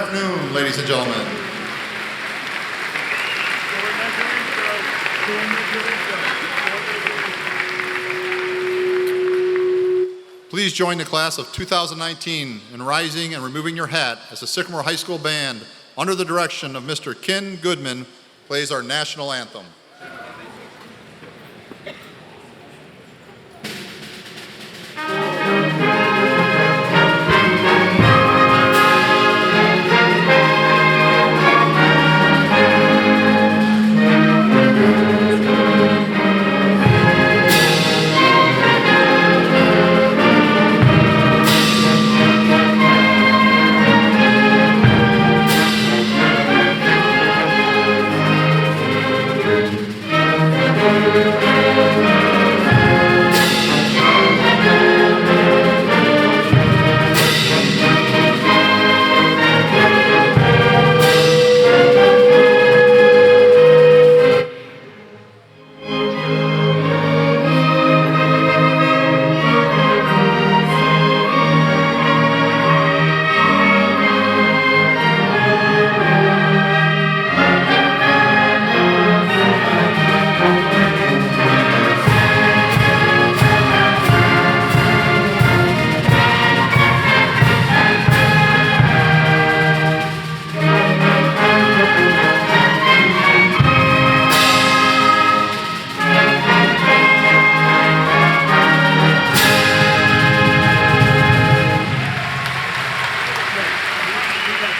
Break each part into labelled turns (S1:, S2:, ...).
S1: afternoon, ladies and gentlemen. Please join the class of 2019 in rising and removing your hat as the Sycamore High School Band, under the direction of Mr. Ken Goodman, plays our national anthem.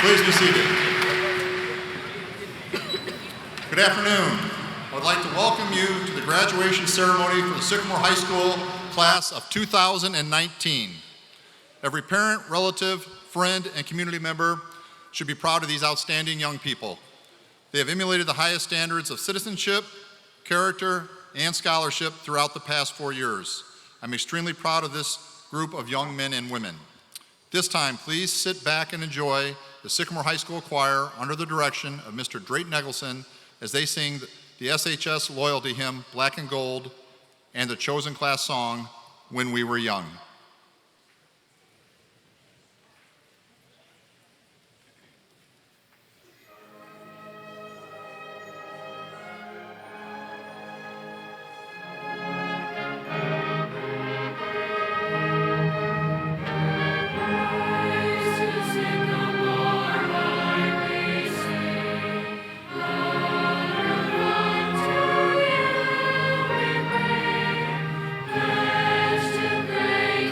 S1: Please be seated. Good afternoon. I would like to welcome you to the graduation ceremony for the Sycamore High School class of 2019. Every parent, relative, friend, and community member should be proud of these outstanding young people. They have emulated the highest standards of citizenship, character, and scholarship throughout the past 4 years. I'm extremely proud of this group of young men and women. This time, please sit back and enjoy the Sycamore High School Choir under the direction of Mr. Drayton Eggleston as they sing the SHS loyalty hymn, Black and Gold, and the chosen class song, When We Were Young.
S2: Great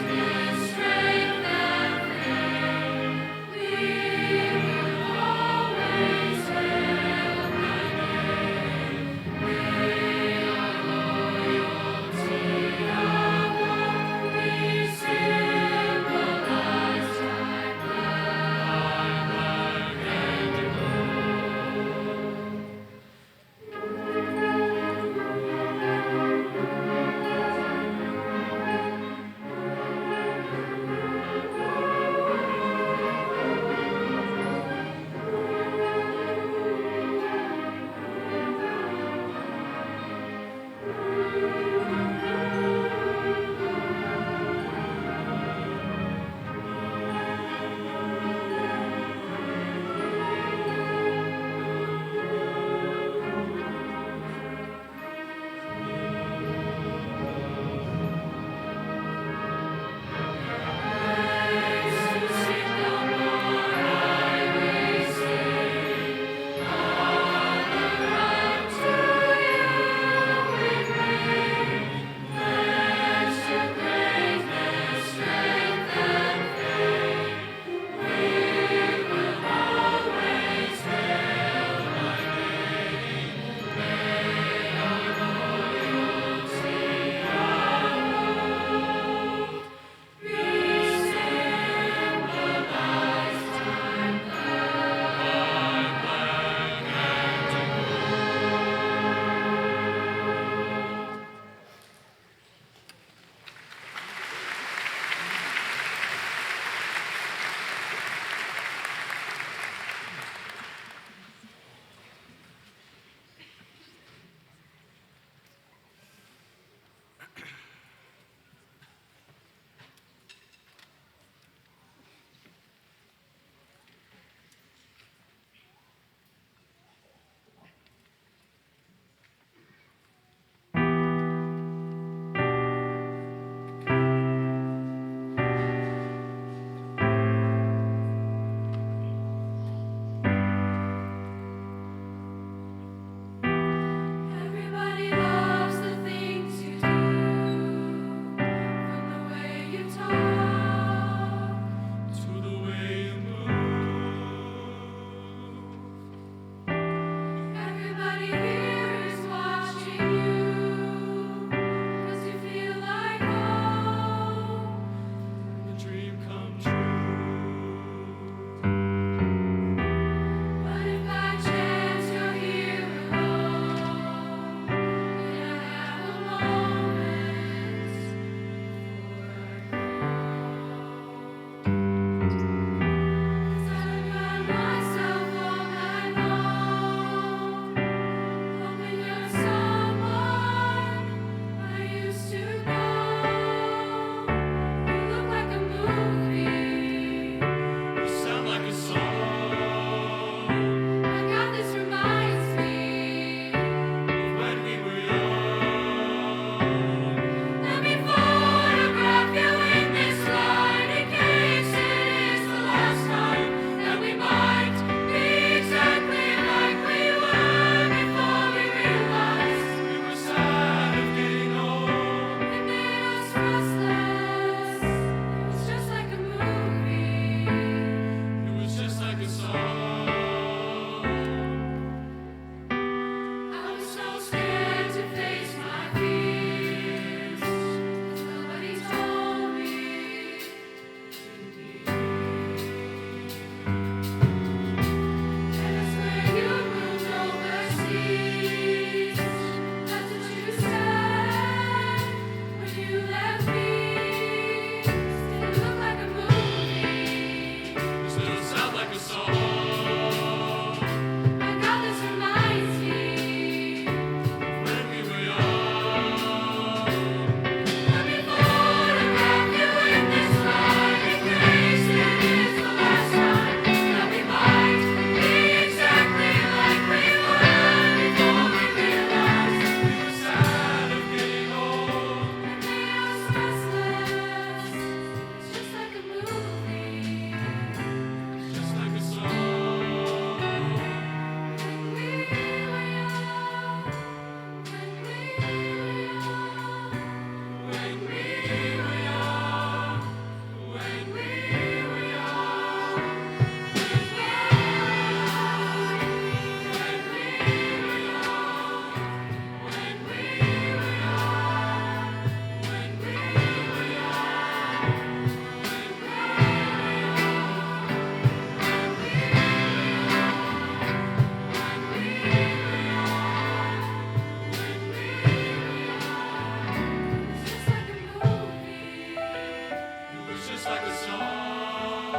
S2: just like a song.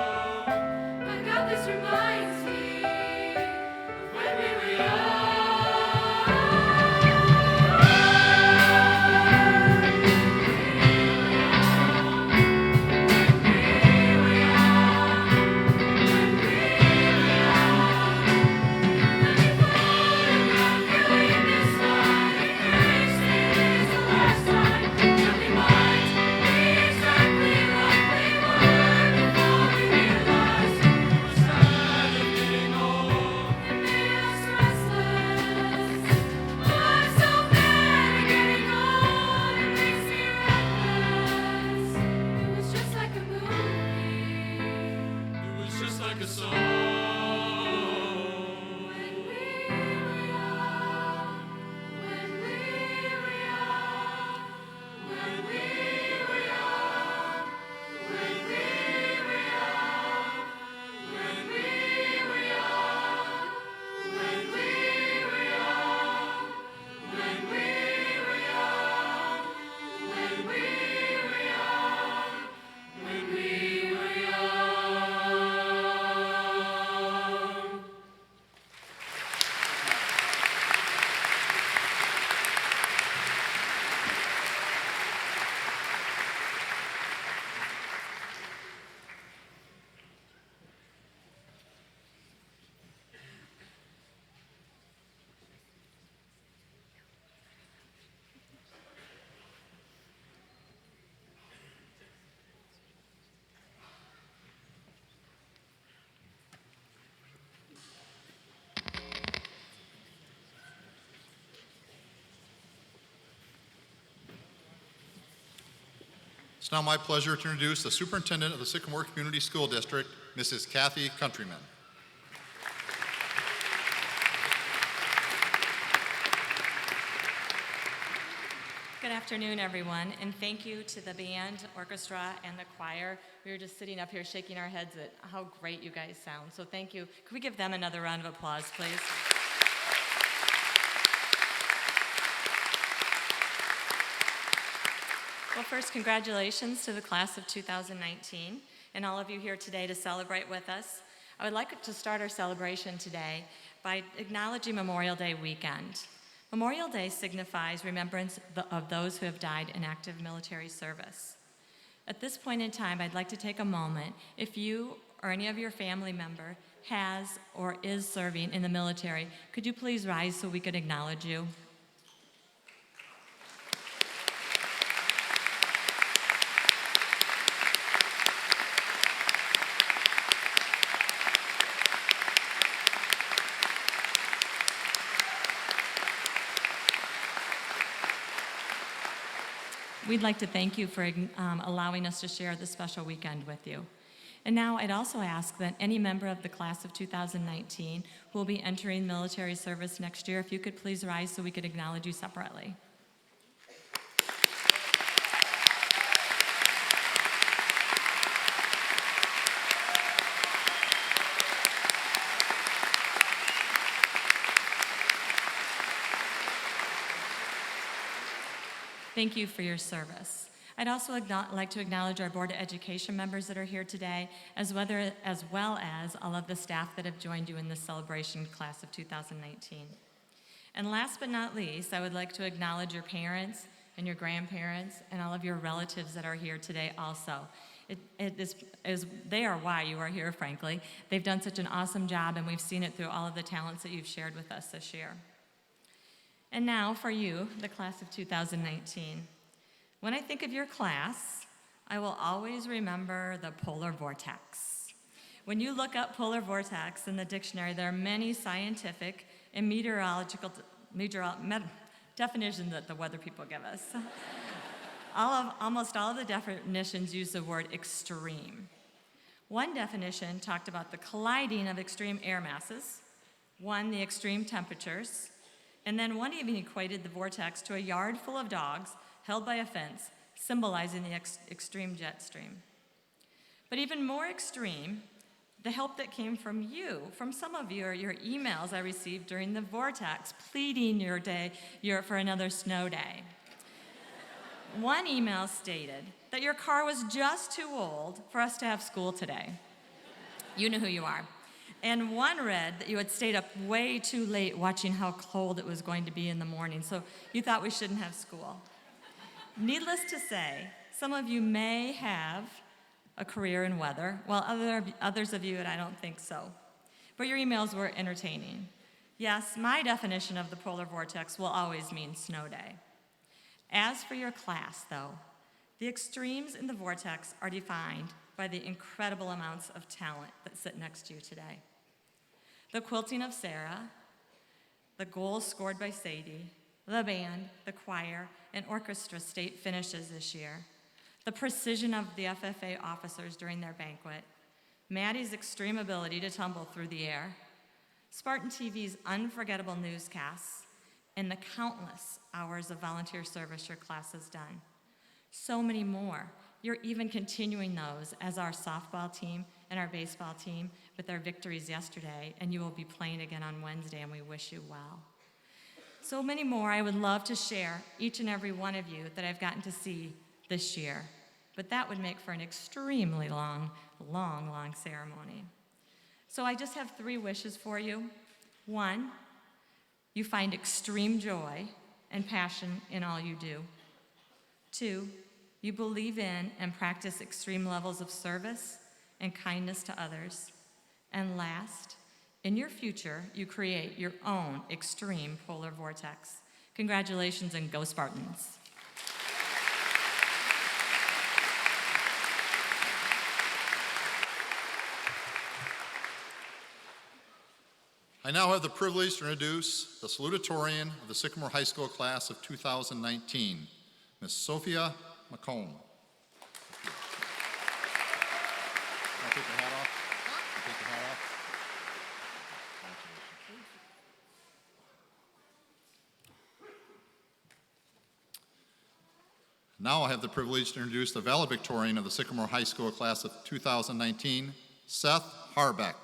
S2: My God, this reminds me of when we were young. Just like a song. When we were young, when we were young, when we were young, when we were young, when we were young, when we were young, when we were young, when we were young, when we were young.
S1: It's now my pleasure to introduce the Superintendent of the Sycamore Community School District, Mrs. Kathy Countryman.
S3: Good afternoon, everyone, and thank you to the band, orchestra, and the choir. We were just sitting up here shaking our heads at how great you guys sound, so thank you. Could we give them another round of applause, please? Well, first, congratulations to the class of 2019 and all of you here today to celebrate with us. I would like to start our celebration today by acknowledging Memorial Day weekend. Memorial Day signifies remembrance of those who have died in active military service. At this point in time, I'd like to take a moment. If you or any of your family member has or is serving in the military, could you please rise so we could acknowledge you? We'd like to thank you for allowing us to share this special weekend with you. And now I'd also ask that any member of the class of 2019 who will be entering military service next year, if you could please rise so we could acknowledge you separately. Thank you for your service. I'd also like to acknowledge our Board of Education members that are here today, as well as all of the staff that have joined you in this celebration class of 2019. And last but not least, I would like to acknowledge your parents and your grandparents and all of your relatives that are here today also. They are why you are here, frankly. They've done such an awesome job, and we've seen it through all of the talents that you've shared with us this year. And now for you, the class of 2019. When I think of your class, I will always remember the polar vortex. When you look up polar vortex in the dictionary, there are many scientific and meteorological definitions that the weather people give us. Almost all of the definitions use the word extreme. One definition talked about the colliding of extreme air masses, one, the extreme temperatures, and then one even equated the vortex to a yard full of dogs held by a fence, symbolizing the extreme jet stream. But even more extreme, the help that came from you, from some of you, or your emails I received during the vortex, pleading for another snow day. One email stated that your car was just too old for us to have school today. You know who you are. And one read that you had stayed up way too late watching how cold it was going to be in the morning, so you thought we shouldn't have school. Needless to say, some of you may have a career in weather, while others of you, I don't think so. But your emails were entertaining. Yes, my definition of the polar vortex will always mean snow day. As for your class, though, the extremes in the vortex are defined by the incredible amounts of talent that sit next to you today. The quilting of Sarah, the goals scored by Sadie, the band, the choir, and orchestra state finishes this year, the precision of the FFA officers during their banquet, Maddie's extreme ability to tumble through the air, Spartan TV's unforgettable newscasts, and the countless hours of volunteer service your class has done. So many more. You're even continuing those as our softball team and our baseball team with their victories yesterday, and you will be playing again on Wednesday, and we wish you well. So many more I would love to share, each and every one of you that I've gotten to see this year, but that would make for an extremely long ceremony. So I just have 3 wishes for you. 1, you find extreme joy and passion in all you do. 2, you believe in and practice extreme levels of service and kindness to others. And last, in your future, you create your own extreme polar vortex. Congratulations and go Spartans.
S1: I now have the privilege to introduce the salutatorian of the Sycamore High School class of 2019, Ms. Sophia McComb. Take your hat off. Take your hat off. Now I have the privilege to introduce the valedictorian of the Sycamore High School class of 2019, Seth Harbeck.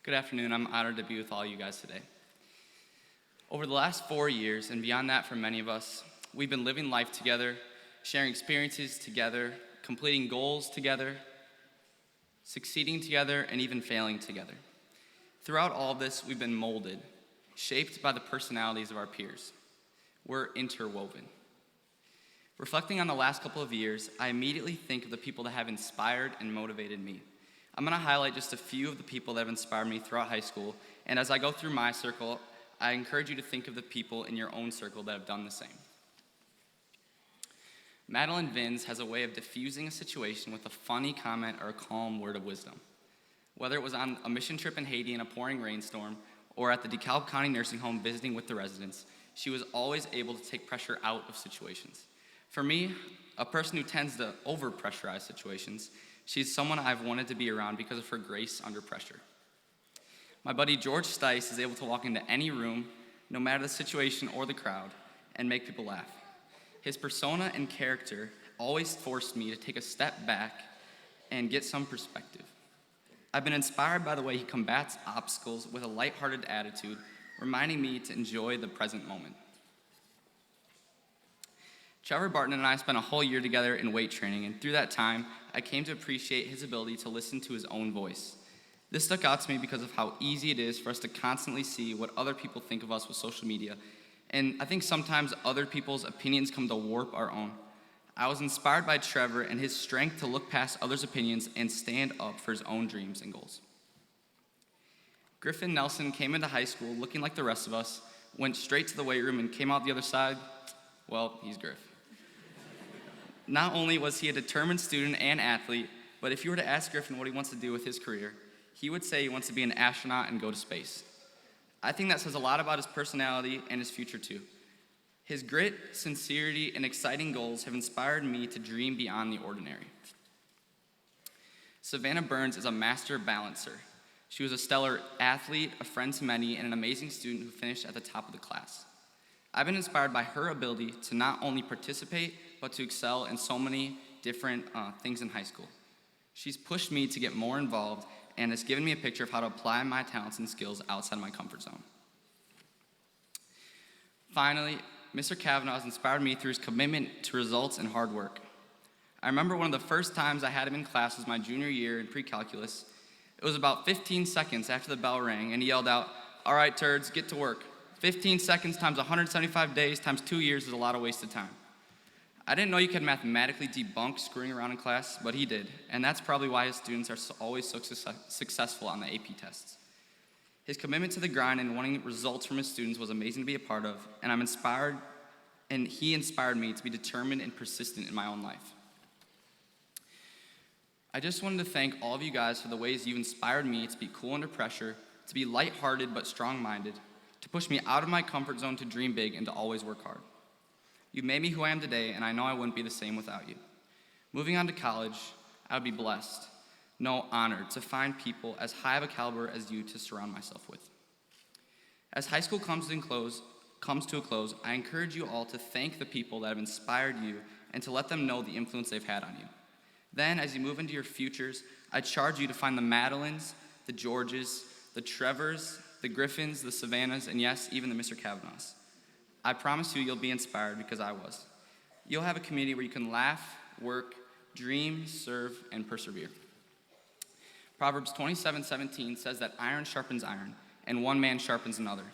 S4: Good afternoon. I'm honored to be with all you guys today. Over the last 4 years, and beyond that for many of us, we've been living life together, sharing experiences together, completing goals together, succeeding together, and even failing together. Throughout all of this, we've been molded, shaped by the personalities of our peers. We're interwoven. Reflecting on the last couple of years, I immediately think of the people that have inspired and motivated me. I'm going to highlight just a few of the people that have inspired me throughout high school, and as I go through my circle, I encourage you to think of the people in your own circle that have done the same. Madeline Vins has a way of diffusing a situation with a funny comment or a calm word of wisdom. Whether it was on a mission trip in Haiti in a pouring rainstorm, or at the DeKalb County Nursing Home visiting with the residents, she was always able to take pressure out of situations. For me, a person who tends to over-pressurize situations, she's someone I've wanted to be around because of her grace under pressure. My buddy George Stice is able to walk into any room, no matter the situation or the crowd, and make people laugh. His persona and character always forced me to take a step back and get some perspective. I've been inspired by the way he combats obstacles with a lighthearted attitude, reminding me to enjoy the present moment. Trevor Barton and I spent a whole year together in weight training, and through that time, I came to appreciate his ability to listen to his own voice. This stuck out to me because of how easy it is for us to constantly see what other people think of us with social media, and I think sometimes other people's opinions come to warp our own. I was inspired by Trevor and his strength to look past others' opinions and stand up for his own dreams and goals. Griffin Nelson came into high school looking like the rest of us, went straight to the weight room, and came out the other side. Well, he's Griff. Not only was he a determined student and athlete, but if you were to ask Griffin what he wants to do with his career, he would say he wants to be an astronaut and go to space. I think that says a lot about his personality and his future too. His grit, sincerity, and exciting goals have inspired me to dream beyond the ordinary. Savannah Burns is a master balancer. She was a stellar athlete, a friend to many, and an amazing student who finished at the top of the class. I've been inspired by her ability to not only participate, but to excel in so many different things in high school. She's pushed me to get more involved and has given me a picture of how to apply my talents and skills outside my comfort zone. Finally, Mr. Kavanaugh has inspired me through his commitment to results and hard work. I remember one of the first times I had him in class was my junior year in pre-calculus. It was about 15 seconds after the bell rang, and he yelled out, "All right, turds, get to work. 15 seconds times 175 days times 2 years is a lot of wasted time." I didn't know you could mathematically debunk screwing around in class, but he did, and that's probably why his students are always so successful on the AP tests. His commitment to the grind and wanting results from his students was amazing to be a part of, and he inspired me to be determined and persistent in my own life. I just wanted to thank all of you guys for the ways you've inspired me to be cool under pressure, to be lighthearted but strong-minded, to push me out of my comfort zone to dream big and to always work hard. You've made me who I am today, and I know I wouldn't be the same without you. Moving on to college, I would be blessed, no, honored, to find people as high of a caliber as you to surround myself with. As high school comes to a close, I encourage you all to thank the people that have inspired you and to let them know the influence they've had on you. Then, as you move into your futures, I charge you to find the Madelines, the Georges, the Trevors, the Griffins, the Savannahs, and yes, even the Mr. Kavanaughs. I promise you'll be inspired because I was. You'll have a community where you can laugh, work, dream, serve, and persevere. Proverbs 27:17 says that iron sharpens iron, and one man sharpens another.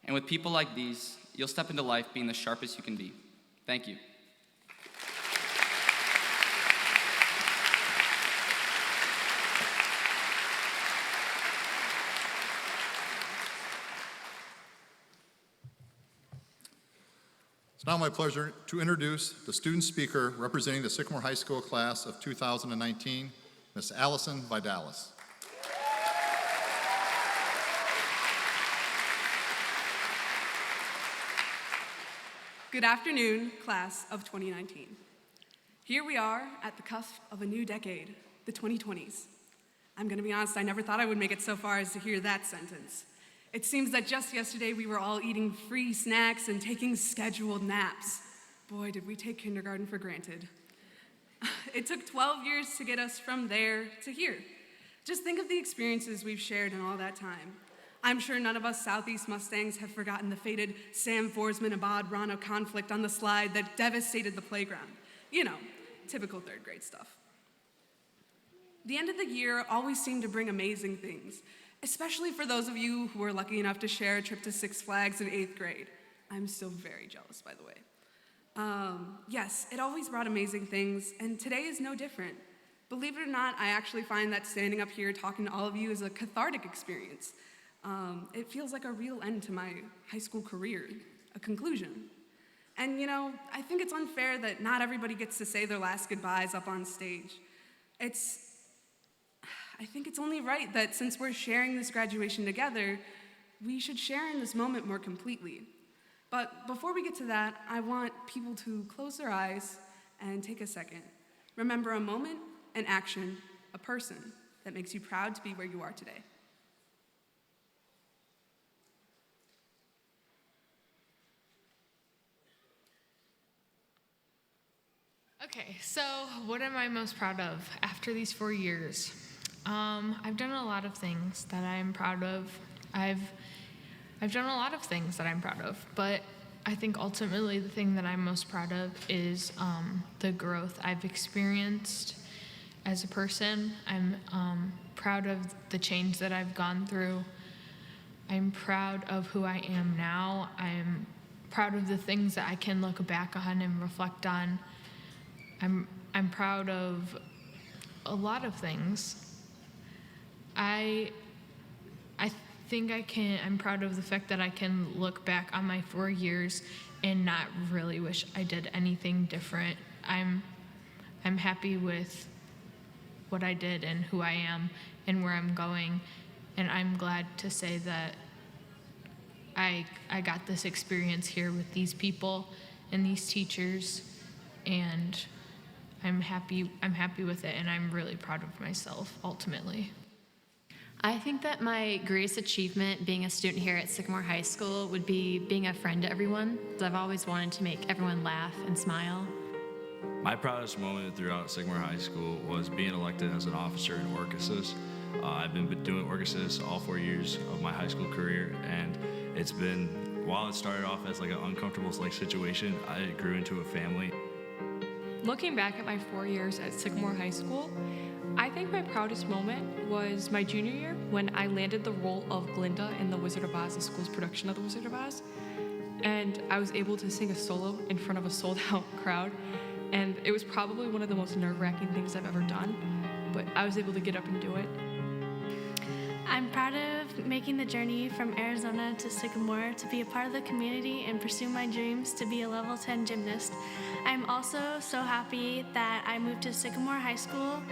S4: And with people like these, you'll step into life being the sharpest you can be. Thank you.
S1: It's now my pleasure to introduce the student speaker representing the Sycamore High School class of 2019, Ms. Allison Vidalis.
S5: Good afternoon, class of 2019. Here we are at the cusp of a new decade, the 2020s. I'm gonna be honest, I never thought I would make it so far as to hear that sentence. It seems that just yesterday we were all eating free snacks and taking scheduled naps. Boy, did we take kindergarten for granted. It took 12 years to get us from there to here. Just think of the experiences we've shared in all that time. I'm sure none of us Southeast Mustangs have forgotten the fated Sam Forsman-Abad Rana conflict on the slide that devastated the playground. You know, typical third grade stuff. The end of the year always seemed to bring amazing things, especially for those of you who were lucky enough to share a trip to Six Flags in 8th grade. I'm still very jealous, by the way. Yes, it always brought amazing things, and today is no different. Believe it or not, I actually find that standing up here talking to all of you is a cathartic experience. It feels like a real end to my high school career, a conclusion. And you know, I think it's unfair that not everybody gets to say their last goodbyes up on stage. I think it's only right that since we're sharing this graduation together, we should share in this moment more completely. But before we get to that, I want people to close their eyes and take a second. Remember a moment, an action, a person that makes you proud to be where you are today.
S6: Okay, so what am I most proud of after these 4 years? I've done a lot of things that I'm proud of. I've done a lot of things that I'm proud of, but I think ultimately the thing that I'm most proud of is the growth I've experienced as a person. I'm proud of the change that I've gone through. I'm proud of who I am now. I'm proud of the things that I can look back on and reflect on. I'm proud of a lot of things. I think I'm proud of the fact that I can look back on my 4 years and not really wish I did anything different. I'm happy with what I did and who I am and where I'm going, and I'm glad to say that I got this experience here with these people and these teachers, and I'm happy with it, and I'm really proud of myself ultimately.
S7: I think that my greatest achievement being a student here at Sycamore High School would be being a friend to everyone. I've always wanted to make everyone laugh and smile.
S8: My proudest moment throughout Sycamore High School was being elected as an officer in Orchesis. I've been doing Orchesis all 4 years of my high school career, and it's been, while it started off as like an uncomfortable situation, it grew into a family.
S9: Looking back at my 4 years at Sycamore High School, I think my proudest moment was my junior year when I landed the role of Glinda in The Wizard of Oz, the school's production of The Wizard of Oz. And I was able to sing a solo in front of a sold-out crowd. And it was probably one of the most nerve-wracking things I've ever done, but I was able to get up and do it.
S10: I'm proud of making the journey from Arizona to Sycamore to be a part of the community and pursue my dreams to be a level 10 gymnast. I'm also so happy that I moved to Sycamore High School,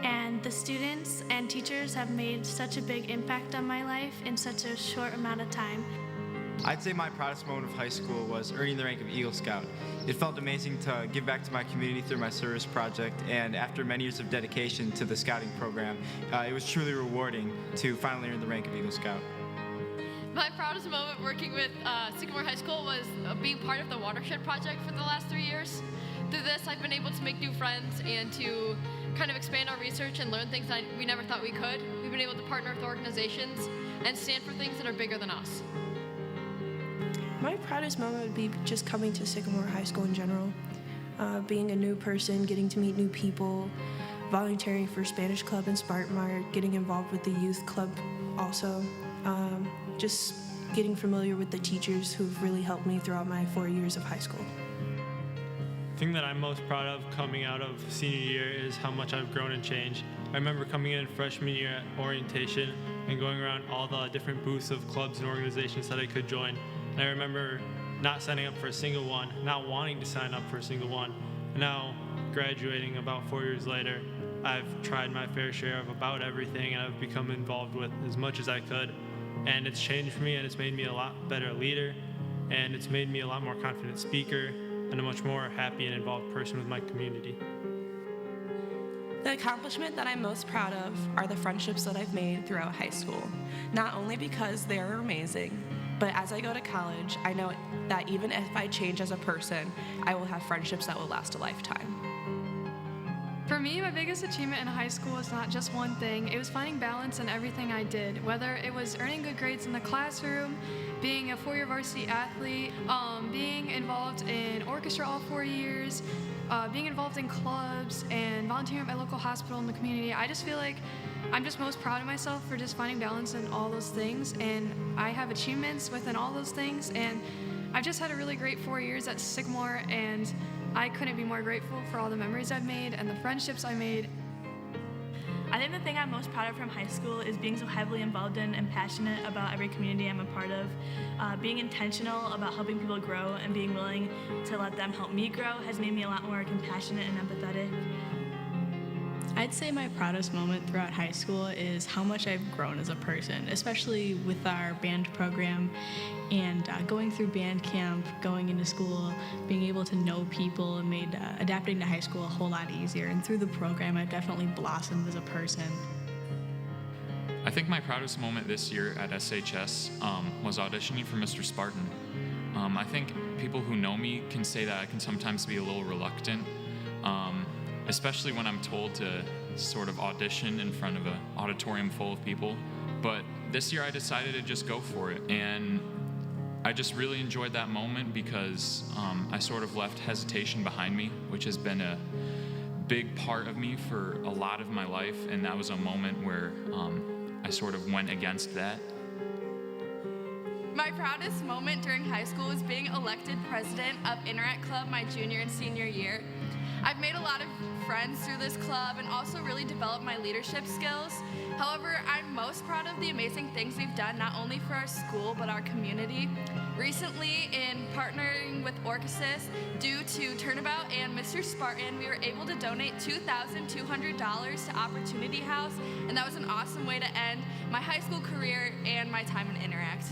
S10: and the students and teachers have made such a big impact on my life in such a short amount of time.
S11: I'd say my proudest moment of high school was earning the rank of Eagle Scout. It felt amazing to give back to my community through my service project, and after many years of dedication to the scouting program, it was truly rewarding to finally earn the rank of Eagle Scout.
S12: My proudest moment working with Sycamore High School was being part of the Watershed Project for the last 3 years. Through this, I've been able to make new friends and to kind of expand our research and learn things that we never thought we could. We've been able to partner with organizations and stand for things that are bigger than us.
S13: My proudest moment would be just coming to Sycamore High School in general. Being a new person, getting to meet new people, volunteering for Spanish Club and Spartanmart, getting involved with the youth club also. Just getting familiar with the teachers who've really helped me throughout my 4 years of high school.
S14: The thing that I'm most proud of coming out of senior year is how much I've grown and changed. I remember coming in freshman year at orientation and going around all the different booths of clubs and organizations that I could join. And I remember not signing up for a single one, not wanting to sign up for a single one. And now, graduating about 4 years later, I've tried my fair share of about everything, and I've become involved with as much as I could. And it's changed me, and it's made me a lot better leader, and it's made me a lot more confident speaker, and a much more happy and involved person with my community.
S15: The accomplishment that I'm most proud of are the friendships that I've made throughout high school. Not only because they're amazing, but as I go to college, I know that even if I change as a person, I will have friendships that will last a lifetime.
S16: For me, my biggest achievement in high school was not just one thing. It was finding balance in everything I did, whether it was earning good grades in the classroom, being a 4-year varsity athlete, being involved in orchestra all 4 years, being involved in clubs, and volunteering at my local hospital in the community. I just feel like I'm just most proud of myself for just finding balance in all those things, and I have achievements within all those things, and I've just had a really great 4 years at Sycamore, and I couldn't be more grateful for all the memories I've made and the friendships I made.
S17: I think the thing I'm most proud of from high school is being so heavily involved in and passionate about every community I'm a part of. Being intentional about helping people grow and being willing to let them help me grow has made me a lot more compassionate and empathetic.
S18: I'd say my proudest moment throughout high school is how much I've grown as a person, especially with our band program and going through band camp, going into school, being able to know people and made adapting to high school a whole lot easier. And through the program, I've definitely blossomed as a person.
S19: I think my proudest moment this year at SHS was auditioning for Mr. Spartan. I think people who know me can say that I can sometimes be a little reluctant, especially when I'm told to sort of audition in front of an auditorium full of people. But this year I decided to just go for it. And I just really enjoyed that moment because I sort of left hesitation behind me, which has been a big part of me for a lot of my life. And that was a moment where I sort of went against that.
S12: My proudest moment during high school was being elected president of Interact Club my junior and senior year. I've made a lot of friends through this club and also really developed my leadership skills. However, I'm most proud of the amazing things we've done, not only for our school, but our community. Recently, in partnering with Orchesis, due to Turnabout and Mr. Spartan, we were able to donate $2,200 to Opportunity House, and that was an awesome way to end my high school career and my time in Interact.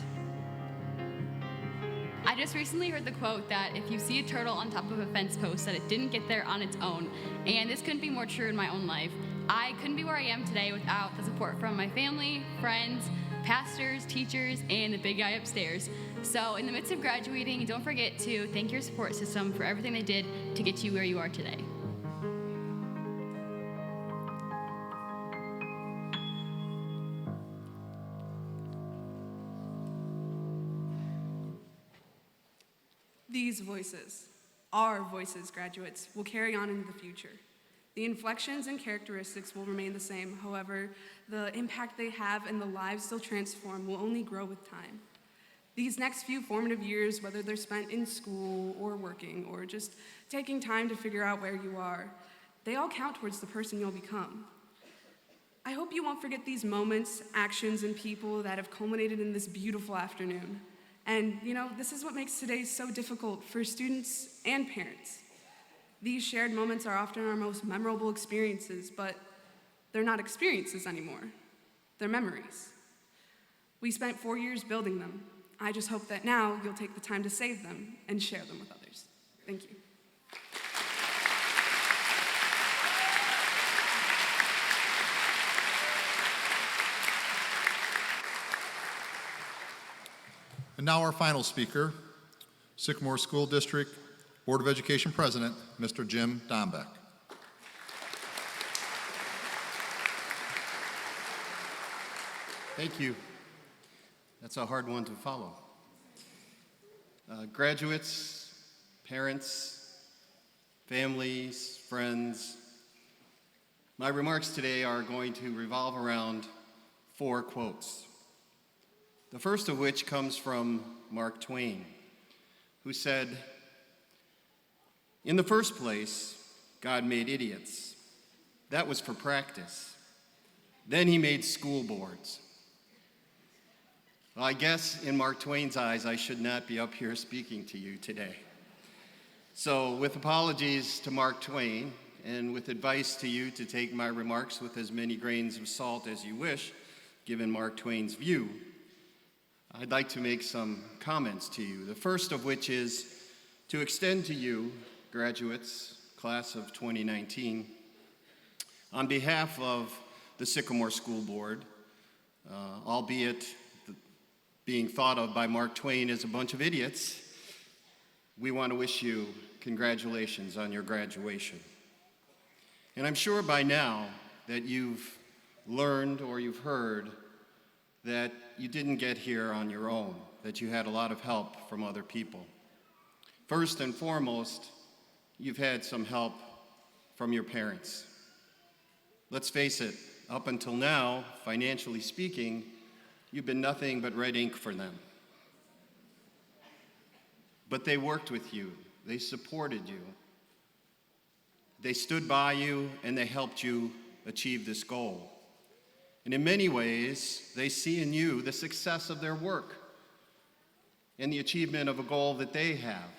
S20: I just recently heard the quote that if you see a turtle on top of a fence post, that it didn't get there on its own. And this couldn't be more true in my own life. I couldn't be where I am today without the support from my family, friends, pastors, teachers, and the big guy upstairs. So in the midst of graduating, don't forget to thank your support system for everything they did to get you where you are today.
S5: These voices, our voices, graduates, will carry on into the future. The inflections and characteristics will remain the same. However, the impact they have and the lives they'll transform will only grow with time. These next few formative years, whether they're spent in school or working or just taking time to figure out where you are, they all count towards the person you'll become. I hope you won't forget these moments, actions, and people that have culminated in this beautiful afternoon. And, this is what makes today so difficult for students and parents. These shared moments are often our most memorable experiences, but they're not experiences anymore. They're memories. We spent 4 years building them. I just hope that now you'll take the time to save them and share them with others. Thank you.
S1: And now our final speaker, Sycamore School District Board of Education President, Mr. Jim Dombeck.
S21: Thank you. That's a hard one to follow. Graduates, parents, families, friends, my remarks today are going to revolve around 4 quotes. The first of which comes from Mark Twain, who said, "In the first place, God made idiots. That was for practice. Then he made school boards." Well, I guess in Mark Twain's eyes, I should not be up here speaking to you today. So with apologies to Mark Twain and with advice to you to take my remarks with as many grains of salt as you wish, given Mark Twain's view, I'd like to make some comments to you. The first of which is to extend to you, graduates, class of 2019, on behalf of the Sycamore School Board, albeit being thought of by Mark Twain as a bunch of idiots, we want to wish you congratulations on your graduation. And I'm sure by now that you've learned or you've heard that you didn't get here on your own, that you had a lot of help from other people. First and foremost, you've had some help from your parents. Let's face it, up until now, financially speaking, you've been nothing but red ink for them. But they worked with you, they supported you, they stood by you, and they helped you achieve this goal. And in many ways, they see in you the success of their work and the achievement of a goal that they have.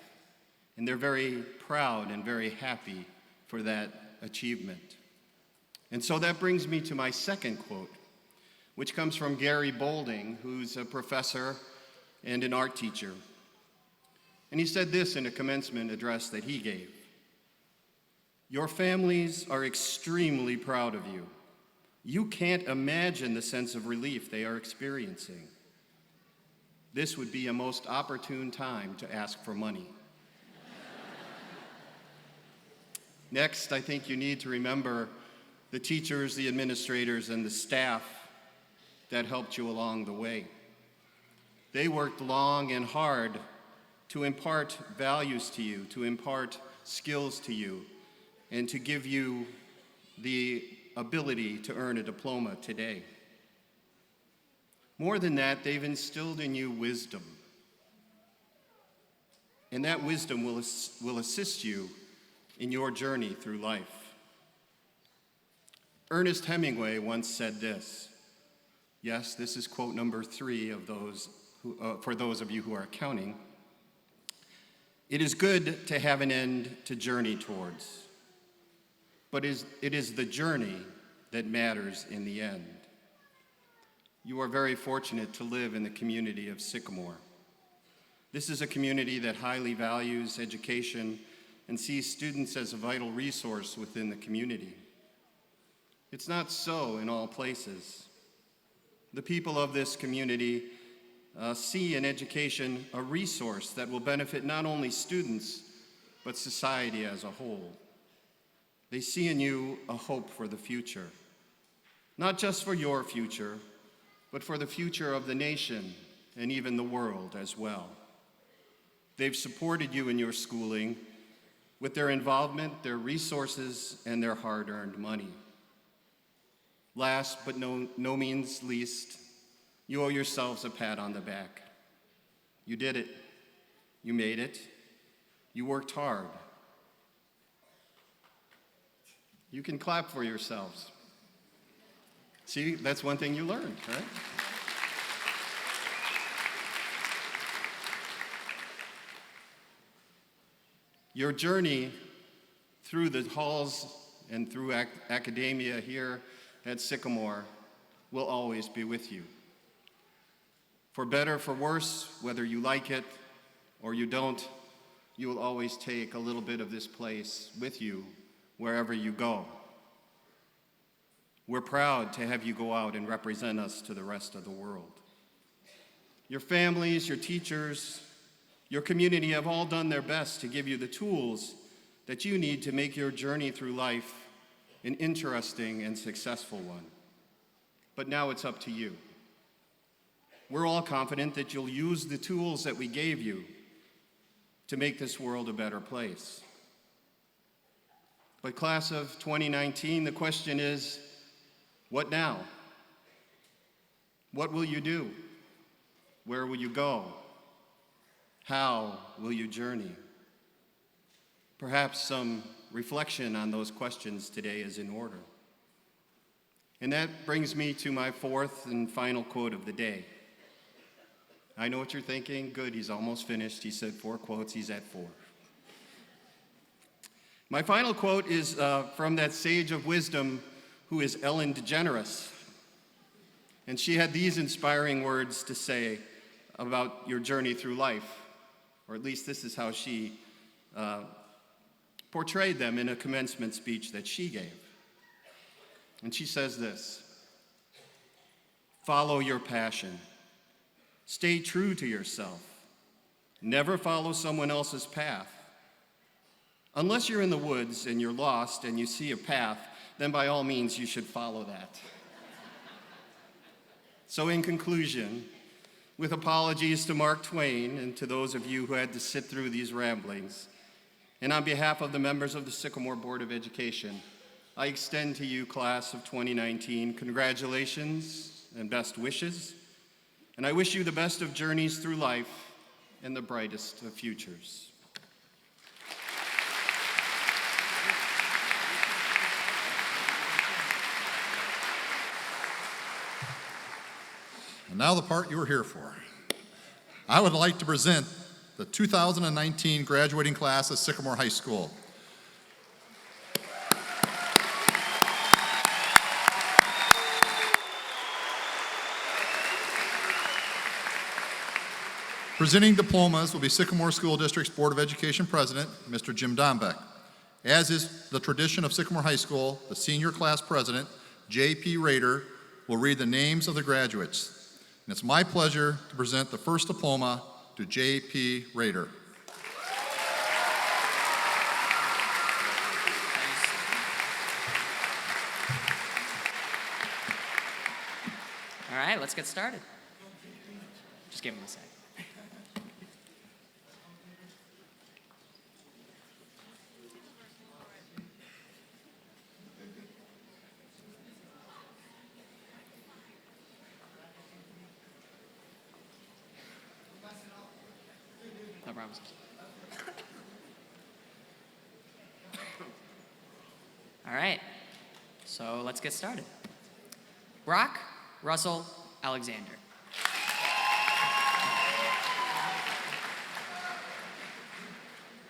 S21: And they're very proud and very happy for that achievement. And so that brings me to my second quote, which comes from Gary Boulding, who's a professor and an art teacher. And he said this in a commencement address that he gave: "Your families are extremely proud of you. You can't imagine the sense of relief they are experiencing. This would be a most opportune time to ask for money." Next, I think you need to remember the teachers, the administrators, and the staff that helped you along the way. They worked long and hard to impart values to you, to impart skills to you, and to give you the ability to earn a diploma today. More than that, they've instilled in you wisdom. And that wisdom will assist you in your journey through life. Ernest Hemingway once said this. Yes, this is quote number 3 of those for those of you who are counting. "It is good to have an end to journey towards, but it is the journey that matters in the end." You are very fortunate to live in the community of Sycamore. This is a community that highly values education and sees students as a vital resource within the community. It's not so in all places. The people of this community see in education a resource that will benefit not only students, but society as a whole. They see in you a hope for the future, not just for your future, but for the future of the nation and even the world as well. They've supported you in your schooling with their involvement, their resources, and their hard-earned money. Last but no means least, you owe yourselves a pat on the back. You did it. You made it. You worked hard. You can clap for yourselves. See, that's one thing you learned, right? Your journey through the halls and through academia here at Sycamore will always be with you. For better, for worse, whether you like it or you don't, you will always take a little bit of this place with you wherever you go. We're proud to have you go out and represent us to the rest of the world. Your families, your teachers, your community have all done their best to give you the tools that you need to make your journey through life an interesting and successful one. But now it's up to you. We're all confident that you'll use the tools that we gave you to make this world a better place. But class of 2019, the question is, what now? What will you do? Where will you go? How will you journey? Perhaps some reflection on those questions today is in order. And that brings me to my fourth and final quote of the day. I know what you're thinking. Good, he's almost finished. He said 4 quotes, he's at 4. My final quote is from that sage of wisdom who is Ellen DeGeneres. And she had these inspiring words to say about your journey through life, or at least this is how she portrayed them in a commencement speech that she gave. And she says this: follow your passion. Stay true to yourself. Never follow someone else's path. Unless you're in the woods and you're lost and you see a path, then by all means you should follow that. So in conclusion, with apologies to Mark Twain and to those of you who had to sit through these ramblings, and on behalf of the members of the Sycamore Board of Education, I extend to you, class of 2019, congratulations and best wishes, and I wish you the best of journeys through life and the brightest of futures.
S1: And now the part you were here for. I would like to present the 2019 graduating class of Sycamore High School. Presenting diplomas will be Sycamore School District's Board of Education President, Mr. Jim Dombeck. As is the tradition of Sycamore High School, the senior class president, J.P. Rader, will read the names of the graduates. And it's my pleasure to present the first diploma to J.P. Rader.
S2: All right, let's get started. Just give him a sec. No problems. All right, so let's get started. Brock Russell Alexander.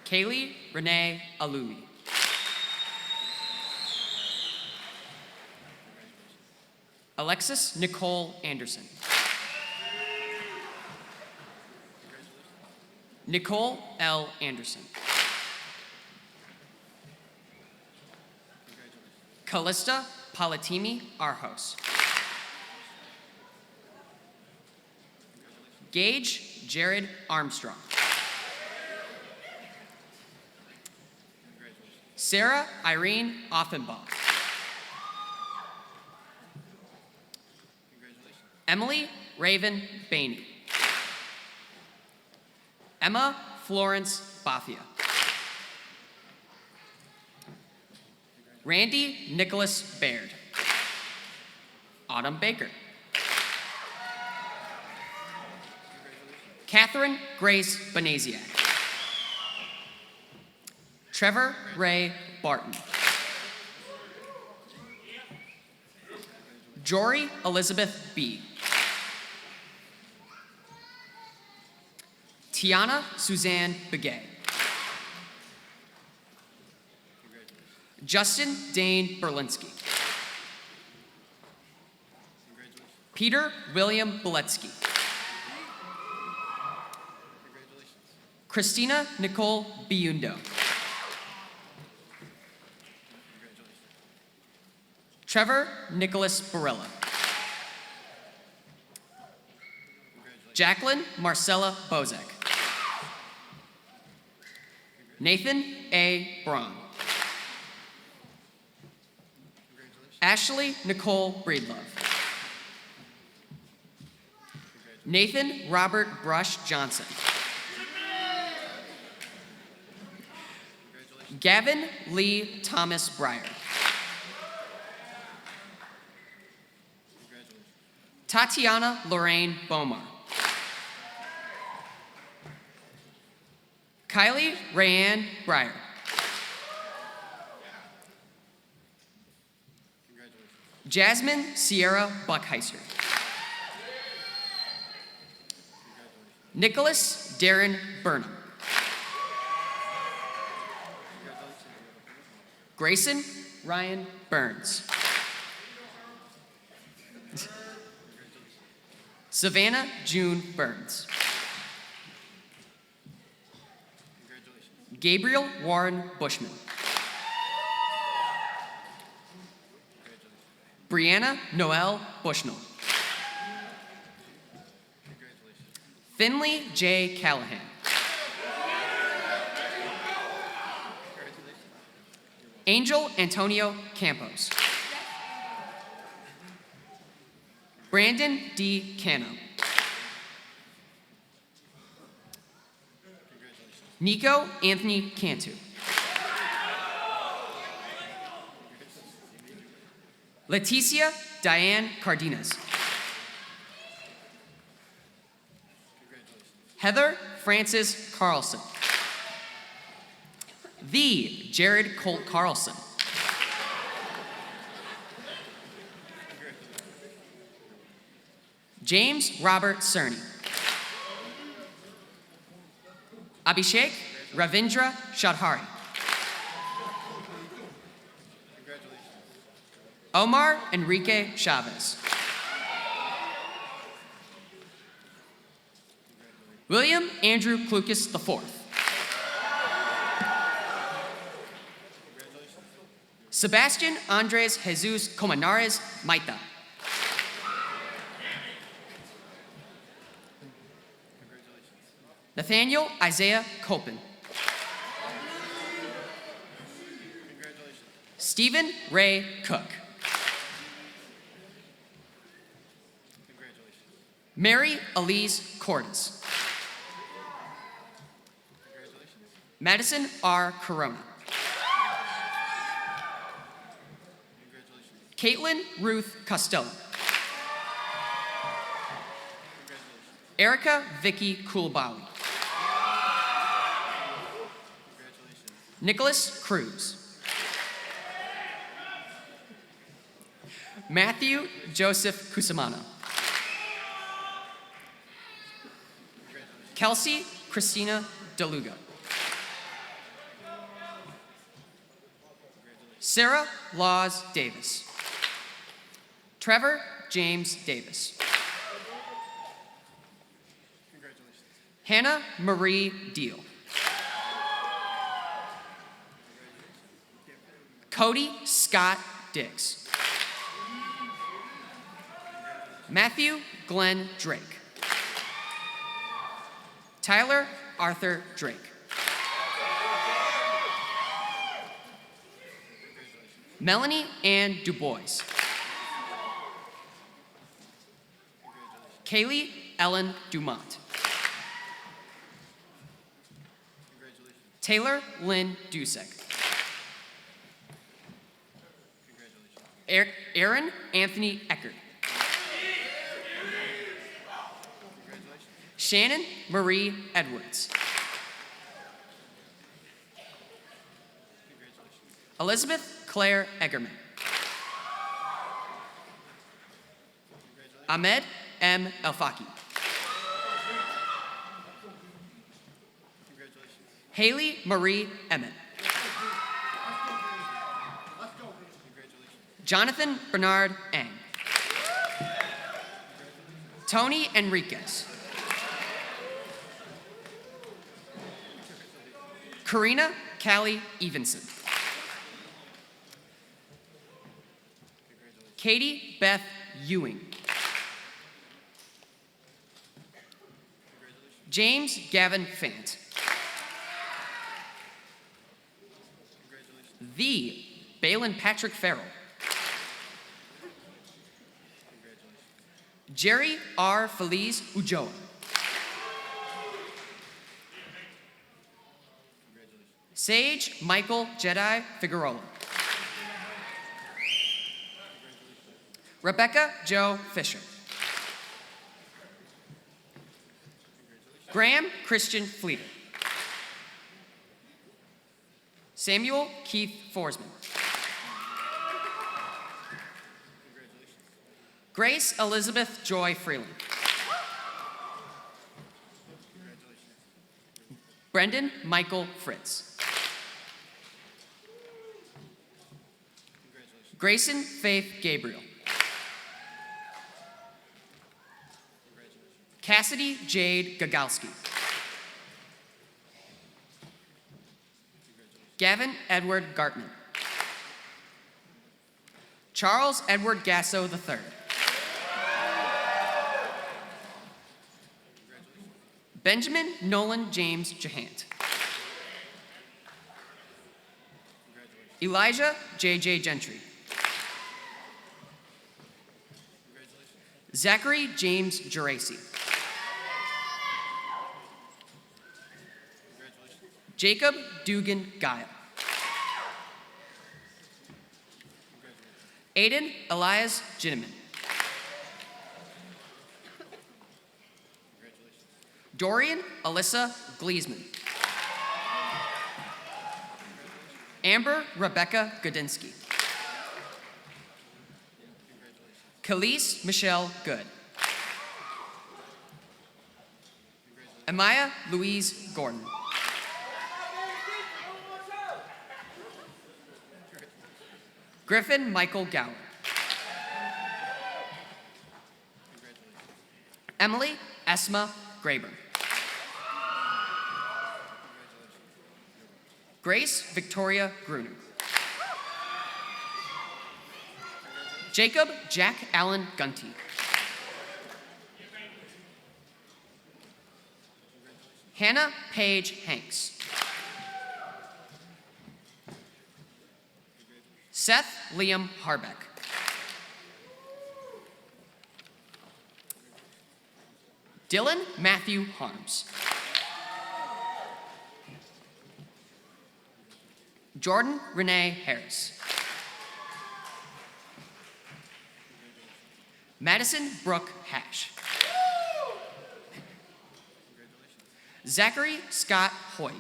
S2: Kaylee Renee Aluli. Alexis Nicole Anderson. Nicole L. Anderson. Callista Palatimi Arjos. Gage Jared Armstrong. Sarah Irene Offenbach. Emily Raven Bainey. Emma Florence Bathia. Randy Nicholas Baird. Autumn Baker. Catherine Grace Benaziak. Trevor Ray Barton. Jory Elizabeth B. Tiana Suzanne Begay. Justin Dane Berlinski. Peter William Beletsky. Christina Nicole Biundo. Trevor Nicholas Barella. Jacqueline Marcella Bozek. Nathan A. Braun. Ashley Nicole Breedlove. Nathan Robert Brush Johnson. Gavin Lee Thomas Breyer. Tatiana Lorraine Bomar. Kylie Rayanne Breyer. Jasmine Sierra Buckheiser. Nicholas Darren Burnham. Grayson Ryan Burns. Savannah June Burns. Gabriel Warren Bushman. Brianna Noel Bushnell. Finley J. Callahan. Angel Antonio Campos. Brandon D. Cano. Nico Anthony Cantu. Leticia Diane Cardenas. Heather Francis Carlson. The Jared Colt Carlson. James Robert Cerny. Abhishek Ravindra Shadhari. Omar Enrique Chavez. William Andrew Klukas IV. Sebastian Andres Jesus Comanares Maita. Nathaniel Isaiah Copen. Stephen Ray Cook. Mary Elise Cordes. Madison R. Corona. Caitlin Ruth Costello. Erica Vicky Kulbawi. Nicholas Cruz. Matthew Joseph Cusimano. Kelsey Christina DeLuga. Sarah Laws Davis. Trevor James Davis. Hannah Marie Deal. Cody Scott Dix. Matthew Glenn Drake. Tyler Arthur Drake. Melanie Ann Dubois. Kaylee Ellen Dumont. Taylor Lynn Dusek. Aaron Anthony Eckert. Shannon Marie Edwards. Elizabeth Claire Eggerman. Ahmed M. Elfaki. Haley Marie Emmett. Jonathan Bernard Ang. Tony Enriquez. Karina Callie Evenson. Katie Beth Ewing. James Gavin Fant. The Balin Patrick Farrell. Jerry R. Feliz Ujoa. Sage Michael Jedi Figueroa. Rebecca Joe Fisher. Graham Christian Fleeter. Samuel Keith Forsman. Grace Elizabeth Joy Freeland. Brendan Michael Fritz. Grayson Faith Gabriel. Cassidy Jade Gagalski. Gavin Edward Gartman. Charles Edward Gasso III. Benjamin Nolan James Jahant. Elijah J.J. Gentry. Zachary James Geraci. Jacob Dugan Guile. Aiden Elias Ginneman. Dorian Alyssa Gleesman. Amber Rebecca Godinsky. Khalees Michelle Good. Amaya Louise Gordon. Griffin Michael Gower. Emily Esma Graber. Grace Victoria Gruner. Jacob Jack Allen Gunty. Hannah Paige Hanks. Seth Liam Harbeck. Dylan Matthew Harms. Jordan Renee Harris. Madison Brooke Hash. Zachary Scott Hoig.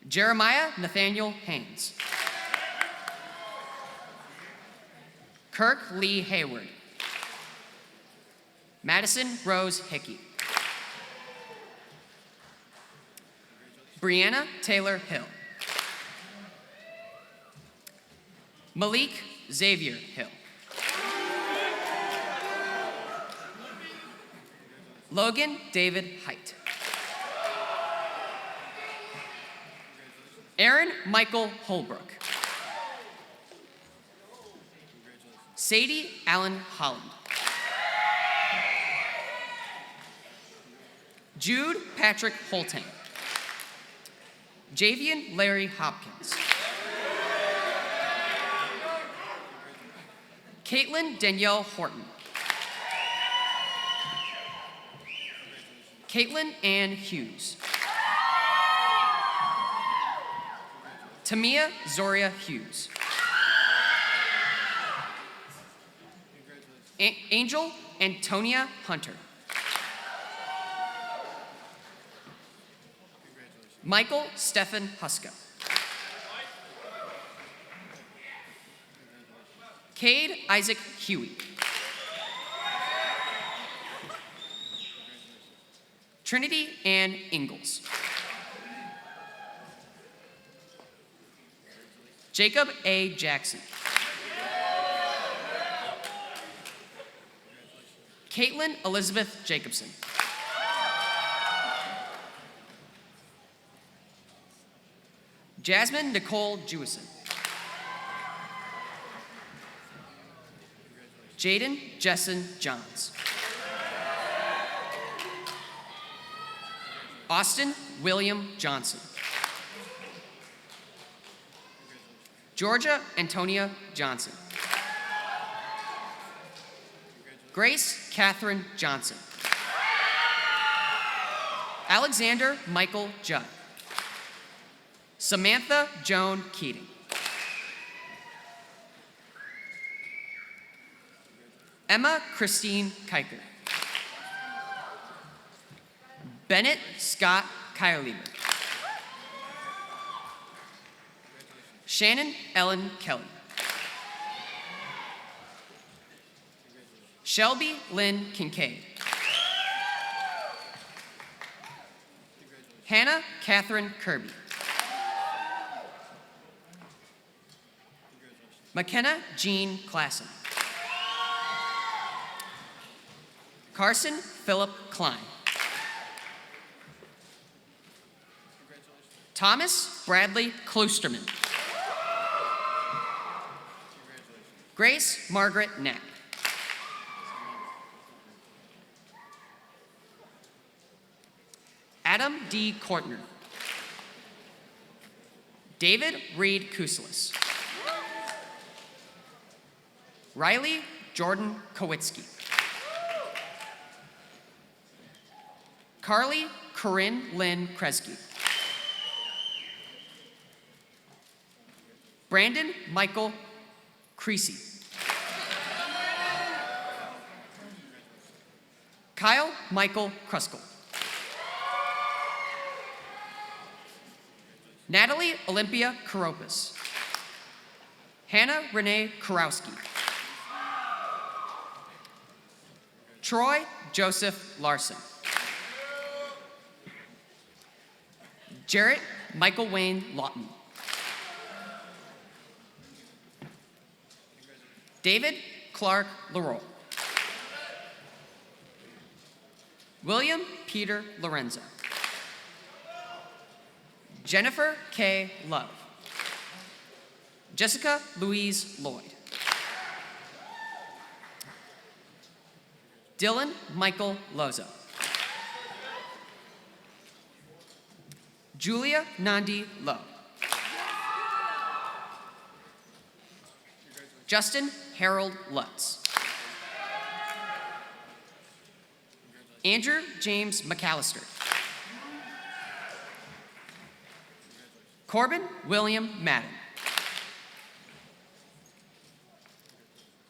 S2: Jeremiah Nathaniel Haynes. Kirk Lee Hayward. Madison Rose Hickey. Brianna Taylor Hill. Malik Xavier Hill. Logan David Height. Aaron Michael Holbrook. Sadie Allen Holland. Jude Patrick Holtang. Javian Larry Hopkins. Caitlin Danielle Horton. Caitlin Ann Hughes. Tamia Zoria Hughes. Angel Antonia Hunter. Michael Stephen Huska. Cade Isaac Huey. Trinity Ann Ingalls. Jacob A. Jackson. Caitlin Elizabeth Jacobson. Jasmine Nicole Jewison. Jaden Jessen Johns. Austin William Johnson. Georgia Antonia Johnson. Grace Catherine Johnson. Alexander Michael Judd. Samantha Joan Keating. Emma Christine Kiker. Bennett Scott Kylieber. Shannon Ellen Kelly. Shelby Lynn Kincaid. Hannah Catherine Kirby. McKenna Jean Klassen. Carson Philip Klein. Thomas Bradley Klosterman. Grace Margaret Knapp. Adam D. Kortner. David Reed Kuselis. Riley Jordan Kowitsky. Carly Corinne Lynn Kresge. Brandon Michael Creasy. Kyle Michael Kruskell. Natalie Olympia Karopis. Hannah Renee Karowski. Troy Joseph Larson. Jarrett Michael Wayne Lawton. David Clark Leroy. William Peter Lorenzo. Jennifer K. Love. Jessica Louise Lloyd. Dylan Michael Lozo. Julia Nandi Lowe. Justin Harold Lutz. Andrew James McAllister. Corbin William Madden.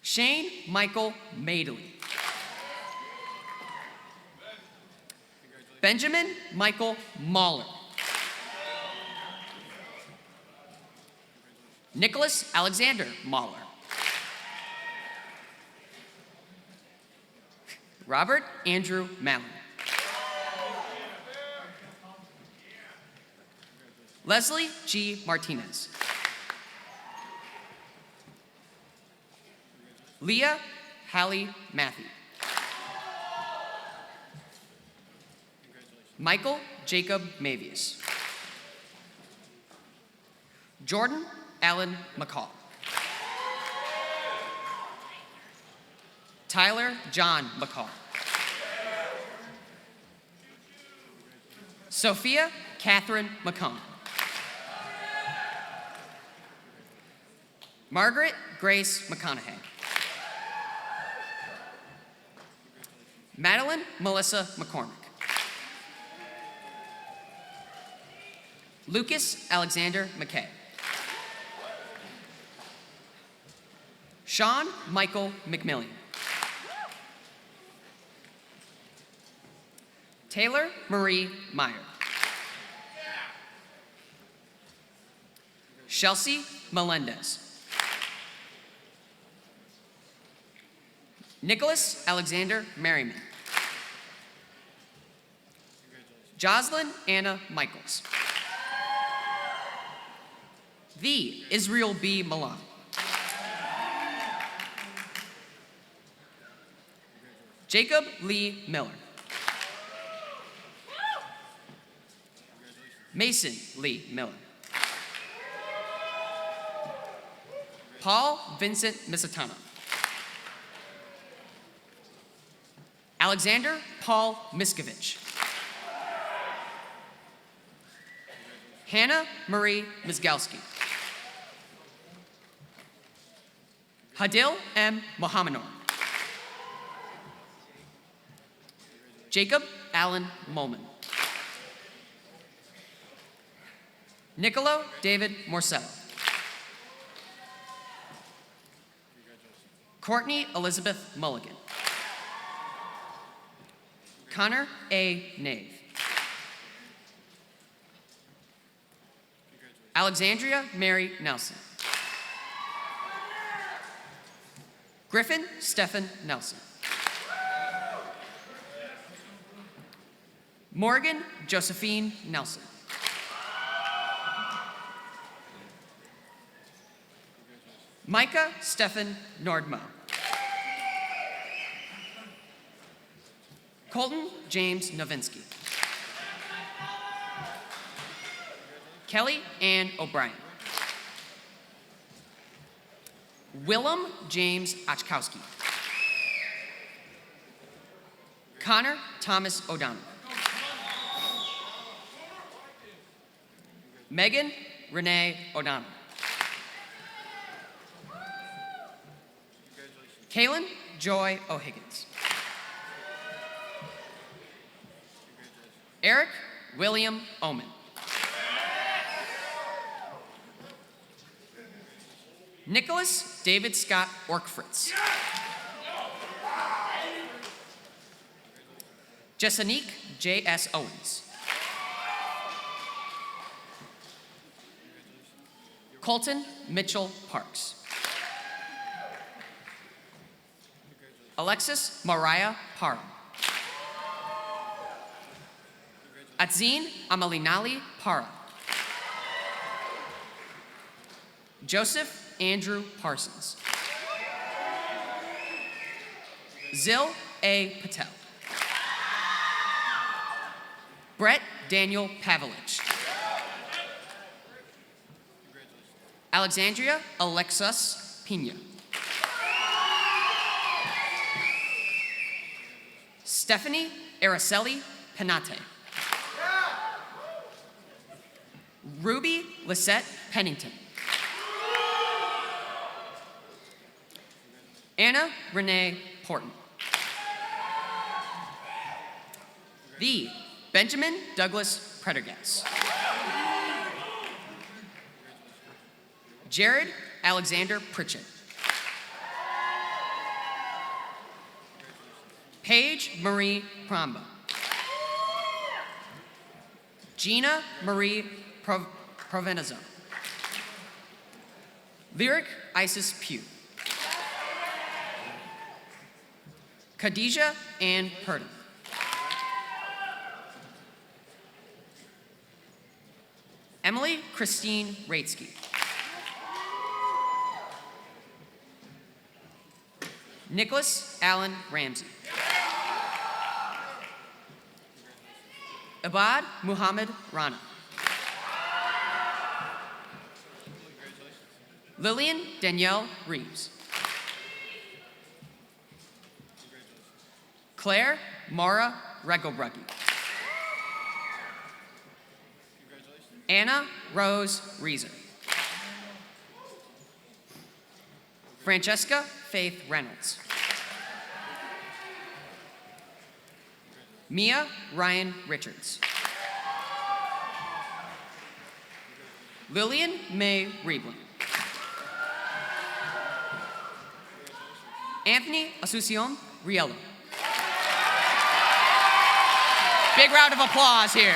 S2: Shane Michael Madeley. Benjamin Michael Mahler. Nicholas Alexander Mahler. Robert Andrew Mallon. Leslie G. Martinez. Leah Hallie Matthew. Michael Jacob Mavius. Jordan Allen McCall. Tyler John McCall. Sophia Catherine McComb. Margaret Grace McConaughey. Madeline Melissa McCormick. Lucas Alexander McKay. Sean Michael McMillian. Taylor Marie Meyer. Chelsea Melendez. Nicholas Alexander Merriman. Jocelyn Anna Michaels. The Israel B. Milan. Jacob Lee Miller. Mason Lee Miller. Paul Vincent Misitano. Alexander Paul Miskovich. Hannah Marie Mizgalski. Hadil M. Mohamanor. Jacob Allen Molman. Nicolo David Morsello. Courtney Elizabeth Mulligan. Connor A. Nave. Alexandria Mary Nelson. Griffin Stephen Nelson. Morgan Josephine Nelson. Micah Stephen Nordmo. Colton James Novinsky. Kelly Ann O'Brien. Willem James Ochkowski. Connor Thomas O'Donnell. Megan Renee O'Donnell. Kaylin Joy O'Higgins. Eric William Oman. Nicholas David Scott Orkfritz. Jessanique J.S. Owens. Colton Mitchell Parks. Alexis Mariah Parham. Atzin Amalinali Para. Joseph Andrew Parsons. Zil A. Patel. Brett Daniel Pavlich. Alexandria Alexis Pina. Stephanie Araceli Penate. Ruby Lisette Pennington. Anna Renee Porton. The Benjamin Douglas Pretergas. Jared Alexander Pritchett. Paige Marie Pramba. Gina Marie Provenzo. Lyric Isis Pugh. Khadijah Ann Purdon. Emily Christine Raitsky. Nicholas Allen Ramsey. Abad Muhammad Rana. Lillian Danielle Reeves. Claire Mara Regelbrugge. Anna Rose Reeser. Francesca Faith Reynolds. Mia Ryan Richards. Lillian May Riebling. Anthony Asuncion Riello. Big round of applause here.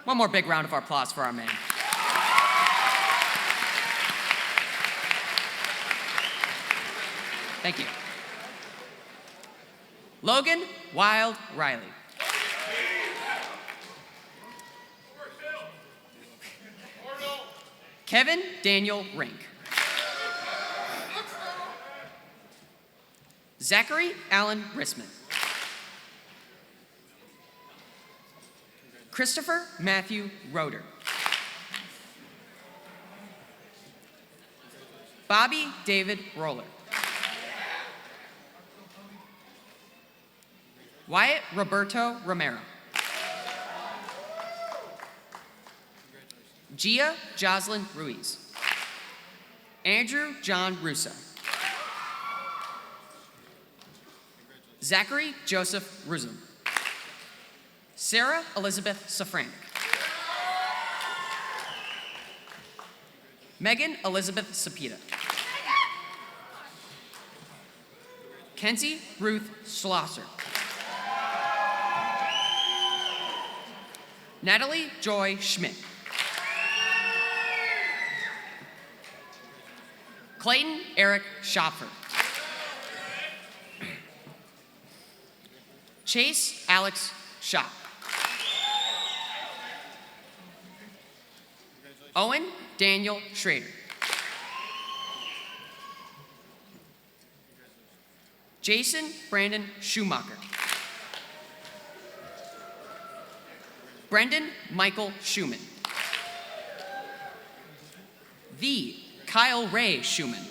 S2: One more big round of applause for our man. Thank you. Logan Wild Riley. Kevin Daniel Rink. Zachary Allen Rissman. Christopher Matthew Roeder. Bobby David Roller. Wyatt Roberto Romero. Gia Jocelyn Ruiz. Andrew John Russo. Zachary Joseph Rusum. Sarah Elizabeth Safranek. Megan Elizabeth Sapita. Kenzie Ruth Schlosser. Natalie Joy Schmidt. Clayton Eric Schopfer. Chase Alex Schott. Owen Daniel Schrader. Jason Brandon Schumacher. Brendan Michael Schumann. The Kyle Ray Schumann.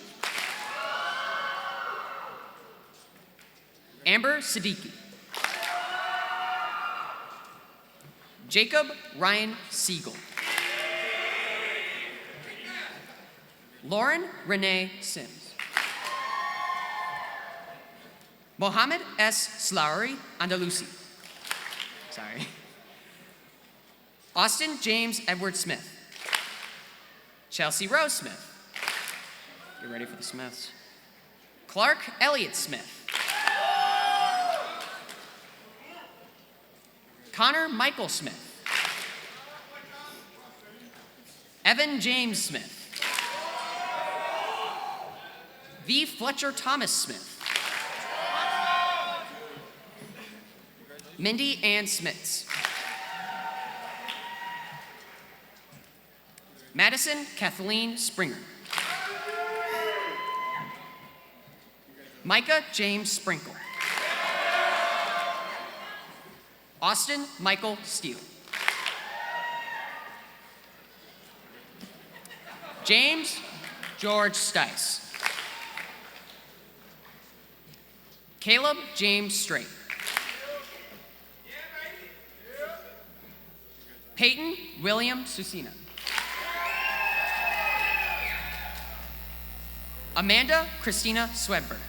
S2: Amber Siddiqui. Jacob Ryan Siegel. Lauren Renee Sims. Mohammed S. Slowery Andalusi. Sorry. Austin James Edward Smith. Chelsea Rose Smith. Get ready for the Smiths. Clark Elliott Smith. Connor Michael Smith. Evan James Smith. V. Fletcher Thomas Smith. Mindy Ann Smits. Madison Kathleen Springer. Micah James Sprinkle. Austin Michael Steele. James George Stice. Caleb James Strait. Peyton William Susina. Amanda Christina Swedberg.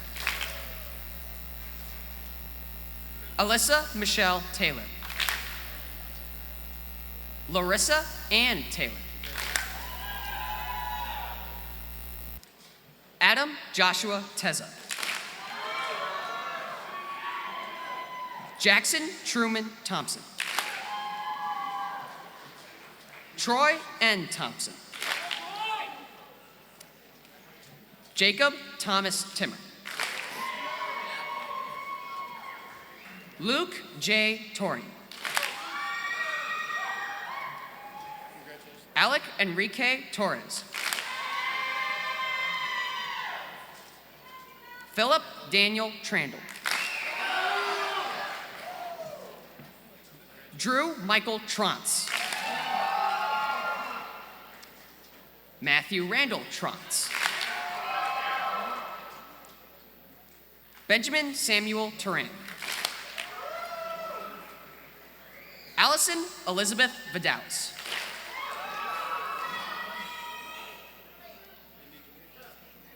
S2: Alyssa Michelle Taylor. Larissa Ann Taylor. Adam Joshua Teza. Jackson Truman Thompson. Troy N. Thompson. Jacob Thomas Timmer. Luke J. Torrey. Alec Enrique Torres. Philip Daniel Trandle. Drew Michael Trantz. Matthew Randall Trantz. Benjamin Samuel Turan. Allison Elizabeth Vidalis.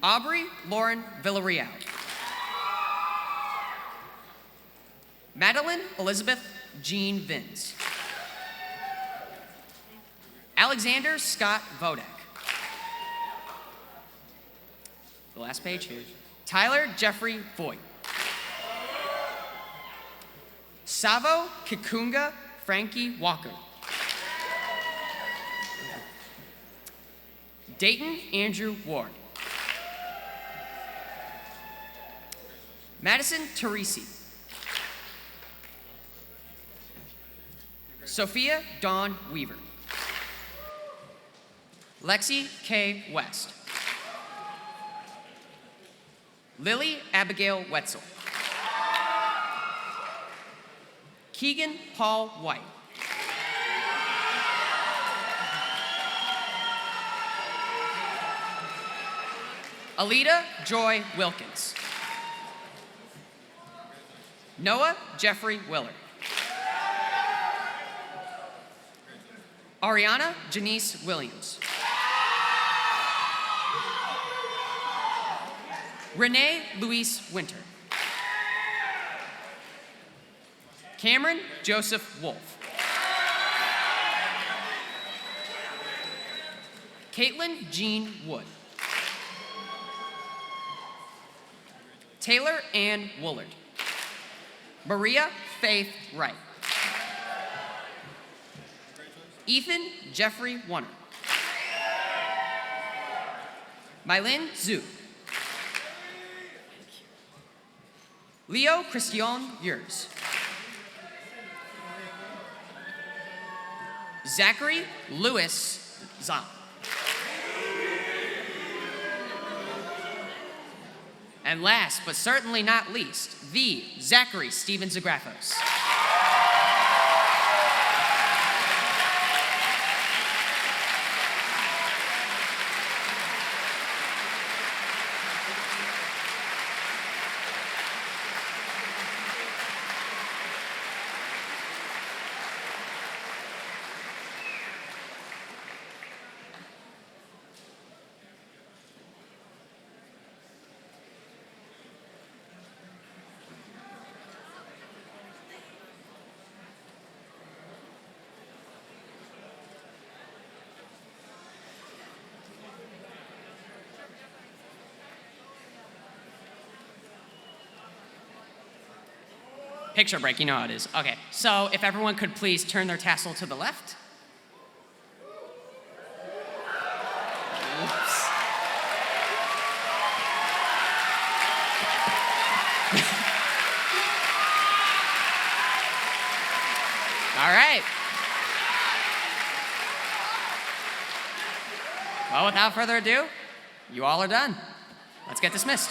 S2: Aubrey Lauren Villarreal. Madeline Elizabeth Jean Vins. Alexander Scott Vodak. The last page here. Tyler Jeffrey Voigt. Savo Kikunga Frankie Walker. Dayton Andrew Ward. Madison Teresi. Sophia Dawn Weaver. Lexi K. West. Lily Abigail Wetzel. Keegan Paul White. Alita Joy Wilkins. Noah Jeffrey Willard. Ariana Janice Williams. Renee Louise Winter. Cameron Joseph Wolf. Caitlin Jean Wood. Taylor Ann Woolard. Maria Faith Wright. Ethan Jeffrey Wunner. Mylin Zhu. Leo Christian Yurs. Zachary Lewis Zahn. And last, but certainly not least, the Zachary Steven Zagrafos. Picture break, you know how it is. Okay, so if everyone could please turn their tassel to the left. Oops. All right. Well, without further ado, you all are done. Let's get dismissed.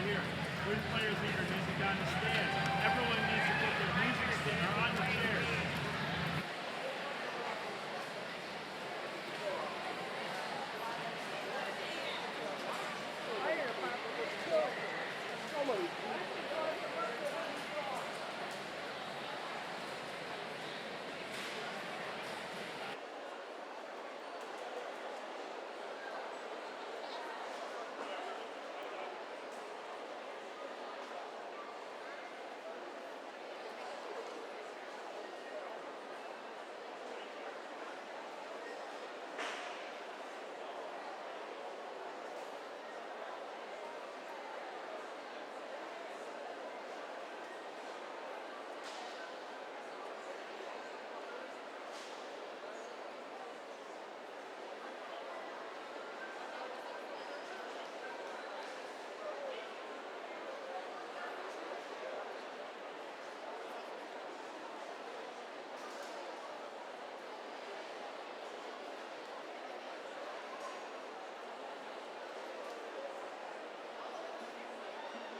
S14: here. Which players need their music on the stand? Everyone needs to put their music stand or on the